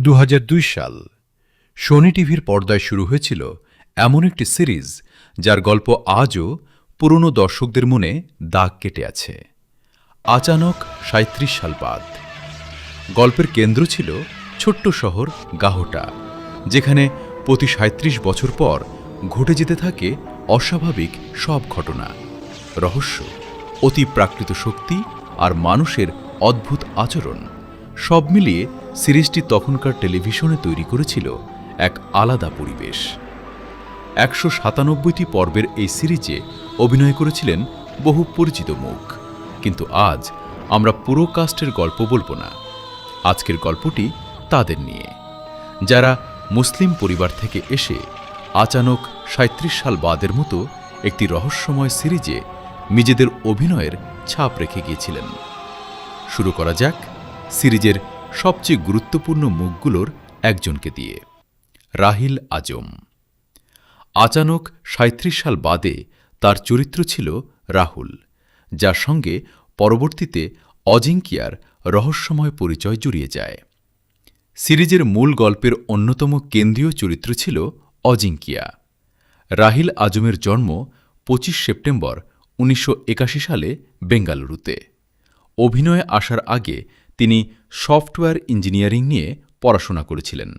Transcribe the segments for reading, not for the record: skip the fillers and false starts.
২০০২ সাল সোনি টিভির পর্দায় শুরু হয়েছিল এমন একটি সিরিজ যার গল্প আজও পুরনো দর্শকদের মনে দাগ কেটে আছে। আচানক ৩৭ সাল বাদ। গল্পের কেন্দ্র ছিল ছোট্ট শহর গাহটা, যেখানে প্রতি ৩৭ বছর পর ঘটে যেতে থাকে অস্বাভাবিক সব ঘটনা, রহস্য, অতি প্রাকৃত শক্তি আর মানুষের অদ্ভুত আচরণ। সব মিলিয়ে সিরিজটি তখনকার টেলিভিশনে তৈরি করেছিল এক আলাদা পরিবেশ। ১৯৭টি পর্বের এই সিরিজে অভিনয় করেছিলেন বহু পরিচিত মুখ। কিন্তু আজ আমরা পুরো কাস্টের গল্প বলবো না। আজকের গল্পটি তাদের নিয়ে, যারা মুসলিম পরিবার থেকে এসে আচানক ৩৭ সাল বাদের মতো একটি রহস্যময় সিরিজে নিজেদের অভিনয়ের ছাপ রেখে গিয়েছিলেন। শুরু করা যাক সিরিজের সবচেয়ে গুরুত্বপূর্ণ মুখগুলোর একজনকে দিয়ে, রাহিল আজম। আচানক ৩৭ সাল বাদে তার চরিত্র ছিল রাহুল, যার সঙ্গে পরবর্তীতে অজিঙ্কিয়ার রহস্যময় পরিচয় জড়িয়ে যায়। সিরিজের মূল গল্পের অন্যতম কেন্দ্রীয় চরিত্র ছিল অজিঙ্কিয়া। রাহিল আজমের জন্ম ২৫ সেপ্টেম্বর ১৯৮১ সালে বেঙ্গালুরুতে। অভিনয়ে আসার আগে তিনি সফটওয়্যার ইঞ্জিনিয়ারিং নিয়ে পড়াশোনা করেছিলেন।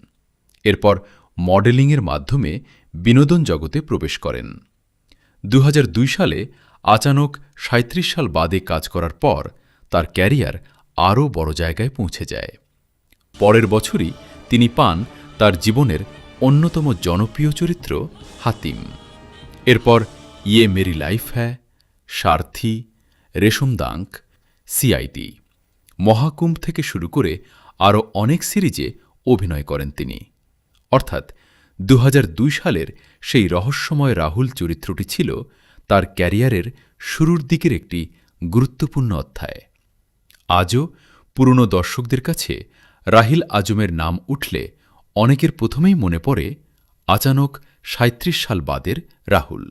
এরপর মডেলিংয়ের মাধ্যমে বিনোদন জগতে প্রবেশ করেন। ২০০২ সালে আচানক ৩৭ সাল বাদে কাজ করার পর তার ক্যারিয়ার আরও বড় জায়গায় পৌঁছে যায়। পরের বছরই তিনি পান তার জীবনের অন্যতম জনপ্রিয় চরিত্র হাতিম। এরপর ইয়ে মেরি লাইফ হ্যায়, সারথি, রেশমদাঙ্ক, সিআইডি, মহাকুম্ভ থেকে শুরু করে আরও অনেক সিরিজে অভিনয় করেন তিনি। অর্থাৎ ২০০২ সালের সেই রহস্যময় রাহুল চরিত্রটি ছিল তার ক্যারিয়ারের শুরুর দিকের একটি গুরুত্বপূর্ণ অধ্যায়। আজও পুরনো দর্শকদের কাছে রাহিল আজমের নাম উঠলে অনেকের প্রথমেই মনে পড়ে আচানক ৩৭ সাল বাদের রাহুল।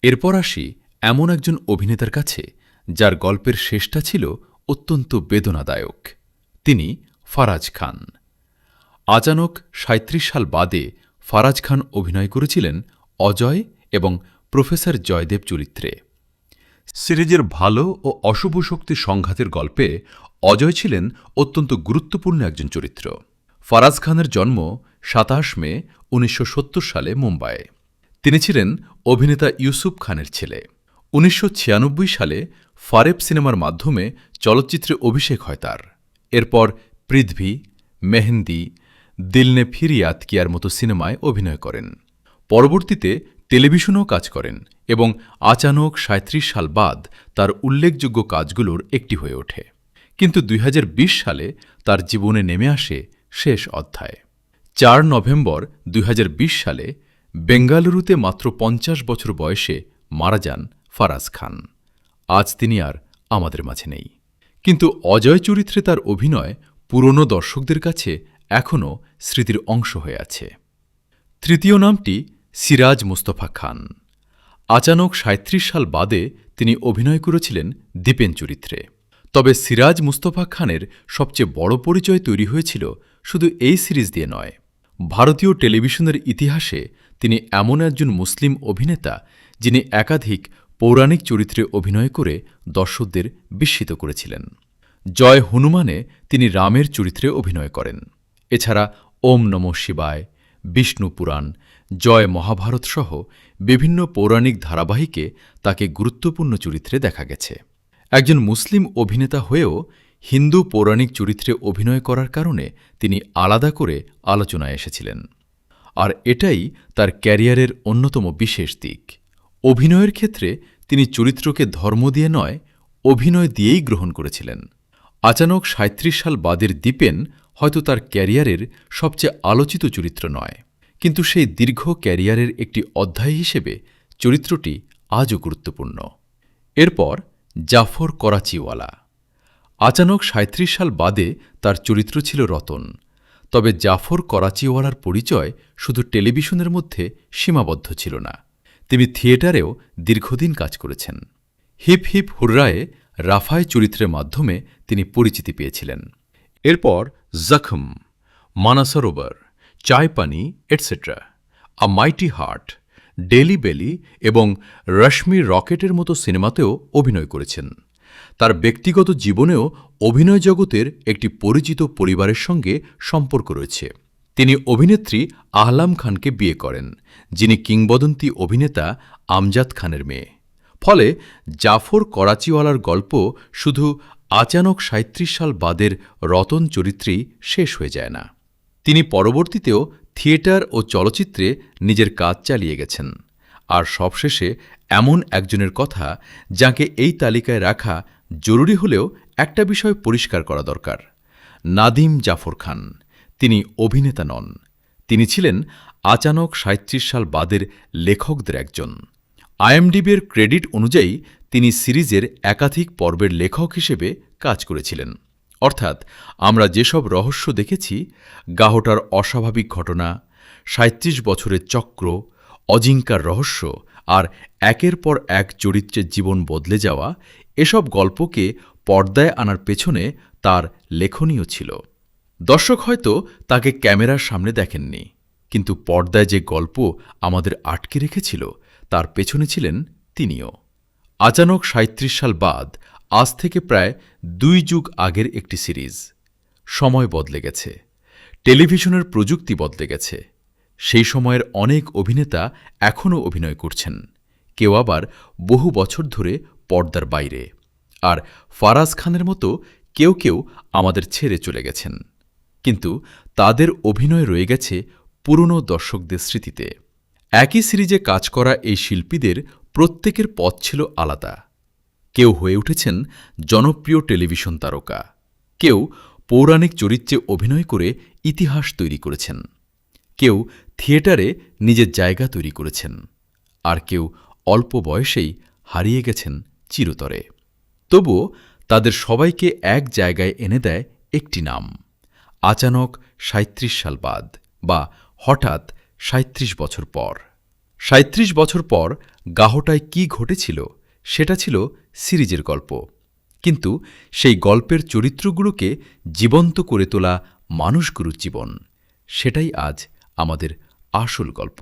এরপর আসি এমন একজন অভিনেতার কাছে যার গল্পের শেষটা ছিল অত্যন্ত বেদনাদায়ক। তিনি ফারাজ খান। আচানক ৩৭ সাল বাদে ফারাজ খান অভিনয় করেছিলেন অজয় এবং প্রফেসর জয়দেব চরিত্রে। সিরিজের ভালো ও অশুভ শক্তির সংঘাতের গল্পে অজয় ছিলেন অত্যন্ত গুরুত্বপূর্ণ একজন চরিত্র। ফারাজ খানের জন্ম ২৭ মে ১৯৭০ সালে মুম্বাইয়ে। তিনি ছিলেন অভিনেতা ইউসুফ খানের ছেলে। ১৯৯৬ সালে ফারেব সিনেমার মাধ্যমে চলচ্চিত্রে অভিষেক হয় তার। এরপর পৃথ্বী, মেহেন্দি, দিল নে ফির ইয়াদ কিয়ার মতো সিনেমায় অভিনয় করেন। পরবর্তীতে টেলিভিশনেও কাজ করেন এবং আচানক ৩৭ সাল বাদ তার উল্লেখযোগ্য কাজগুলোর একটি হয়ে ওঠে। কিন্তু ২০২০ সালে তার জীবনে নেমে আসে শেষ অধ্যায়। ৪ নভেম্বর ২০২০ সালে বেঙ্গালুরুতে মাত্র ৫০ বছর বয়সে মারা যান ফারাজ খান। আজ তিনি আর আমাদের মাঝে নেই। কিন্তু অজয় চরিত্রে তার অভিনয় পুরনো দর্শকদের কাছে এখনও স্মৃতির অংশ হয়ে আছে। তৃতীয় নামটি সিরাজ মুস্তফা খান। আচানক ৩৭ সাল বাদে তিনি অভিনয় করেছিলেন দীপেন চরিত্রে। তবে সিরাজ মুস্তফা খানের সবচেয়ে বড় পরিচয় তৈরি হয়েছিল শুধু এই সিরিজ দিয়ে নয়। ভারতীয় টেলিভিশনের ইতিহাসে তিনি এমন একজন মুসলিম অভিনেতা যিনি একাধিক পৌরাণিক চরিত্রে অভিনয় করে দর্শকদের বিস্মিত করেছিলেন। জয় হনুমানে তিনি রামের চরিত্রে অভিনয় করেন। এছাড়া ওম নমঃ শিবায়, বিষ্ণু পুরাণ, জয় মহাভারত সহ বিভিন্ন পৌরাণিক ধারাবাহিকে তাকে গুরুত্বপূর্ণ চরিত্রে দেখা গেছে। একজন মুসলিম অভিনেতা হয়েও হিন্দু পৌরাণিক চরিত্রে অভিনয় করার কারণে তিনি আলাদা করে আলোচনায় এসেছিলেন। আর এটাই তার ক্যারিয়ারের অন্যতম বিশেষ দিক। অভিনয়ের ক্ষেত্রে তিনি চরিত্রকে ধর্ম দিয়ে নয়, অভিনয় দিয়েই গ্রহণ করেছিলেন। আচানক ৩৭ সাল বাদের দীপেন হয়তো তার ক্যারিয়ারের সবচেয়ে আলোচিত চরিত্র নয়, কিন্তু সেই দীর্ঘ ক্যারিয়ারের একটি অধ্যায় হিসেবে চরিত্রটি আজও গুরুত্বপূর্ণ। এরপর জাফর করাচিওয়ালা। আচানক ৩৭ সাল বাদে তার চরিত্র ছিল রতন। তবে জাফর করাচিওয়ালার পরিচয় শুধু টেলিভিশনের মধ্যে সীমাবদ্ধ ছিল না। তিনি থিয়েটারেও দীর্ঘদিন কাজ করেছেন। হিপ হিপ হুররায়ে রাফায় চরিত্রের মাধ্যমে তিনি পরিচিতি পেয়েছিলেন। এরপর জখম, মানসরোবর, চায় পানি এটসেট্রা, আ মাইটি হার্ট, ডেলি বেলি এবং রশ্মি রকেটের মতো সিনেমাতেও অভিনয় করেছেন। তার ব্যক্তিগত জীবনেও অভিনয় জগতের একটি পরিচিত পরিবারের সঙ্গে সম্পর্ক রয়েছে। তিনি অভিনেত্রী আহলাম খানকে বিয়ে করেন, যিনি কিংবদন্তি অভিনেতা আমজাদ খানের মেয়ে। ফলে জাফর করাচিওয়ালার গল্প শুধু আচানক ৩৭ সাল বাদের রতন চরিত্রেই শেষ হয়ে যায় না। তিনি পরবর্তীতেও থিয়েটার ও চলচ্চিত্রে নিজের কাজ চালিয়ে গেছেন। আর সবশেষে এমন একজনের কথা যাকে এই তালিকায় রাখা জরুরি হলেও একটা বিষয় পরিষ্কার করা দরকার। নাদিম জাফর খান। তিনি অভিনেতা নন, তিনি ছিলেন আচানক ৩৭ সাল বাদের লেখকদের একজন। আইএমডিবির ক্রেডিট অনুযায়ী তিনি সিরিজের একাধিক পর্বের লেখক হিসেবে কাজ করেছিলেন। অর্থাৎ আমরা যেসব রহস্য দেখেছি, গাহটার অস্বাভাবিক ঘটনা, ৩৭ বছরের চক্র, অজিঙ্কার রহস্য আর একের পর এক চরিত্রের জীবন বদলে যাওয়া, এসব গল্পকে পর্দায় আনার পেছনে তার লেখনীও ছিল। দর্শক হয়তো তাকে ক্যামেরার সামনে দেখেননি, কিন্তু পর্দায় যে গল্প আমাদের আটকে রেখেছিল তার পেছনে ছিলেন তিনিও। আচানক ৩৭ সাল বাদ আজ থেকে প্রায় ২ যুগ আগের একটি সিরিজ। সময় বদলে গেছে, টেলিভিশনের প্রযুক্তি বদলে গেছে। সেই সময়ের অনেক অভিনেতা এখনও অভিনয় করছেন, কেউ আবার বহু বছর ধরে পর্দার বাইরে। আর ফারাজ খানের মতো কেউ কেউ আমাদের ছেড়ে চলে গেছেন, কিন্তু তাদের অভিনয় রয়ে গেছে পুরনো দর্শকদের স্মৃতিতে। একই সিরিজে কাজ করা এই শিল্পীদের প্রত্যেকের পথ ছিল আলাদা। কেউ হয়ে উঠেছেন জনপ্রিয় টেলিভিশন তারকা, কেউ পৌরাণিক চরিত্রে অভিনয় করে ইতিহাস তৈরি করেছেন, কেউ থিয়েটারে নিজের জায়গা তৈরি করেছেন, আর কেউ অল্প বয়সেই হারিয়ে গেছেন চিরতরে। তবুও তাদের সবাইকে এক জায়গায় এনে দেয় একটি নাম, আচানক ৩৭ সাল বাদ, বা হঠাৎ ৩৭ বছর পর। ৩৭ বছর পর গাহটায় কি ঘটেছিল সেটা ছিল সিরিজের গল্প, কিন্তু সেই গল্পের চরিত্রগুলোকে জীবন্ত করে তোলা মানুষগুলোর জীবন, সেটাই আজ আমাদের আসল গল্প।